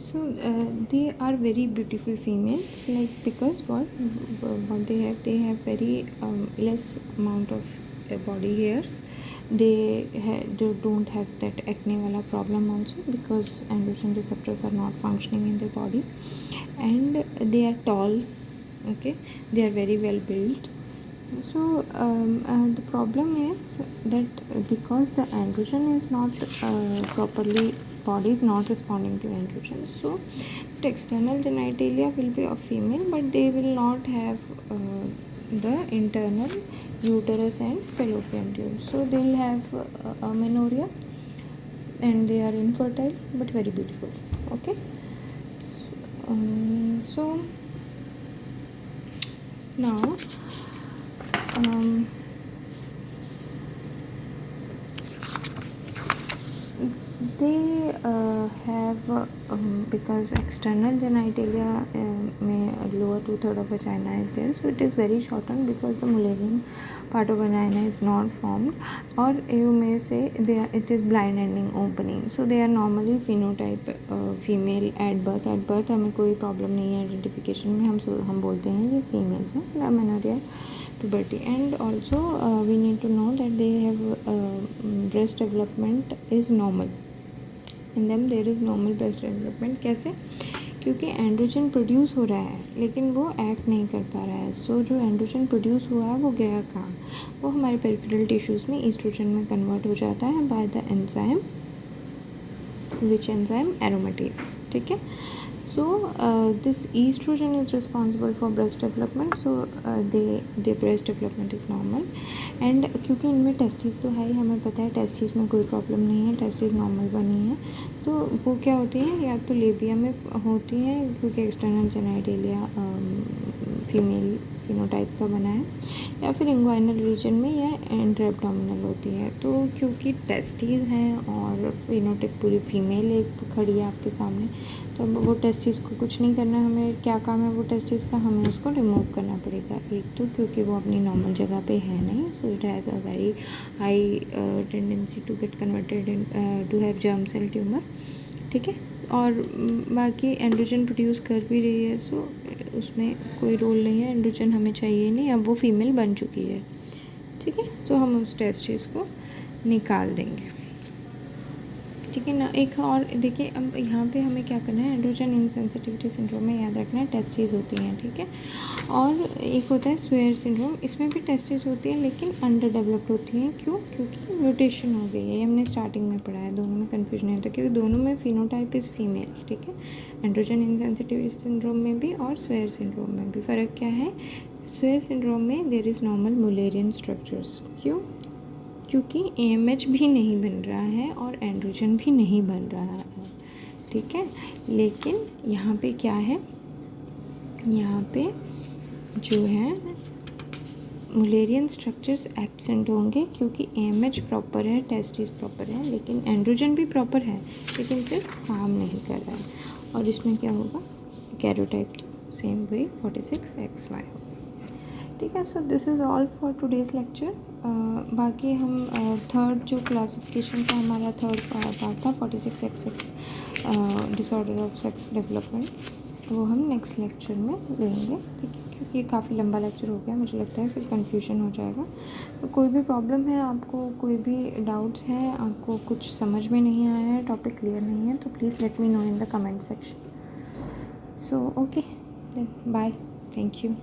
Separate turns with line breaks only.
So they are very beautiful females, like because what they have very less amount of body hairs. They don't have that acne wala problem also, because androgen receptors are not functioning in their body, and they are tall. Okay, they are very well built. So the problem is that because the androgen is not properly, body is not responding to androgen, so the external genitalia will be of female, but they will not have the internal uterus and fallopian tube. So they'll have amenorrhea, and they are infertile but very beautiful. Okay, so now they have because external genitalia lower two-third of vagina is there, so it is very shortened because the Mullerian part of vagina is not formed, or you may say it is blind ending opening. So they are normally phenotype female at birth. At birth हमें कोई problem नहीं है identification में, हम बोलते हैं ये females हैं, amenorrhea, puberty. And also we need to know that they have breast development is normal in them. There is normal breast development. कैसे? क्योंकि एंड्रोजन प्रोड्यूस हो रहा है लेकिन वो एक्ट नहीं कर पा रहा है. सो जो एंड्रोजन प्रोड्यूस हुआ है वो गया कहाँ? वो हमारे पेरिफेरल टिश्यूज़ में ईस्ट्रोजन में कन्वर्ट हो जाता है by the enzyme, which enzyme? Aromatase. ठीक है. So this estrogen is responsible for breast development. So their breast development is normal. And क्योंकि इनमें टेस्टिस तो है ही, हमें पता है टेस्टिस में कोई प्रॉब्लम नहीं है, टेस्टिस नॉर्मल बनी है, तो वो क्या होती हैं, या तो लेबिया में होती हैं क्योंकि एक्सटर्नल जेनाइटेलिया फीमेल फिनोटाइप का बना है, या फिर इंग्वाइनल रीजन में या एंट्रोएब्डोमिनल होती है. तो क्योंकि टेस्टिस हैं और फिनोटाइप पूरी फीमेल एक खड़ी है आपके सामने, तो अब वो टेस्टिस को कुछ नहीं करना, हमें क्या काम है वो टेस्टिस का, हमें उसको रिमूव करना पड़ेगा. एक तो क्योंकि वो अपनी नॉर्मल जगह पे है नहीं, so it has a very high tendency to get converted into have germ cell tumor. ठीक है. और बाकी एंड्रोजन प्रोड्यूस कर भी रही है, सो उसमें कोई रोल नहीं है, एंड्रोजन हमें चाहिए नहीं, अब वो फीमेल बन चुकी है. ठीक है. तो हम उस टेस्टिस को निकाल देंगे. ठीक है ना. एक और देखिए, अब यहाँ पे हमें क्या करना है, एंड्रोजन इनसेंसिटिविटी सिंड्रोम में याद रखना है टेस्टिस होती हैं. ठीक है. और एक होता है स्वेयर सिंड्रोम, इसमें भी टेस्टिस होती है लेकिन अंडर डेवलप्ड होती हैं. क्यों? क्योंकि म्यूटेशन हो गई है. ये हमने स्टार्टिंग में पढ़ा है, दोनों में कन्फ्यूजन नहीं होता क्योंकि दोनों में फिनोटाइप इज़ फीमेल. ठीक है. एंड्रोजन इनसेंसिटिविटी सिंड्रोम में भी और स्वेयर सिंड्रोम में भी. फ़र्क क्या है? स्वेयर सिंड्रोम में there is normal Mullerian structures. क्यों? क्योंकि AMH भी नहीं बन रहा है और एंड्रोजन भी नहीं बन रहा है. ठीक है. लेकिन यहाँ पे क्या है, यहाँ पे जो है मुलेरियन स्ट्रक्चर्स एब्सेंट होंगे क्योंकि AMH प्रॉपर है, टेस्टिस प्रॉपर है, लेकिन एंड्रोजन भी प्रॉपर है लेकिन सिर्फ काम नहीं कर रहा है. और इसमें क्या होगा, कैरोटाइप सेम वे 46XY होगा. ठीक है. So this is all for today's lecture. बाकी हम थर्ड जो क्लासिफिकेशन का हमारा थर्ड पार्ट था 46XX disorder of sex development, वो हम नेक्स्ट लेक्चर में लेंगे. ठीक है. क्योंकि ये काफ़ी लंबा लेक्चर हो गया, मुझे लगता है फिर कन्फ्यूजन हो जाएगा. तो कोई भी प्रॉब्लम है आपको, कोई भी डाउट्स हैं, आपको कुछ समझ में नहीं आया है, टॉपिक क्लियर नहीं है, तो please let me know in the comment section. So okay then, bye. Thank you.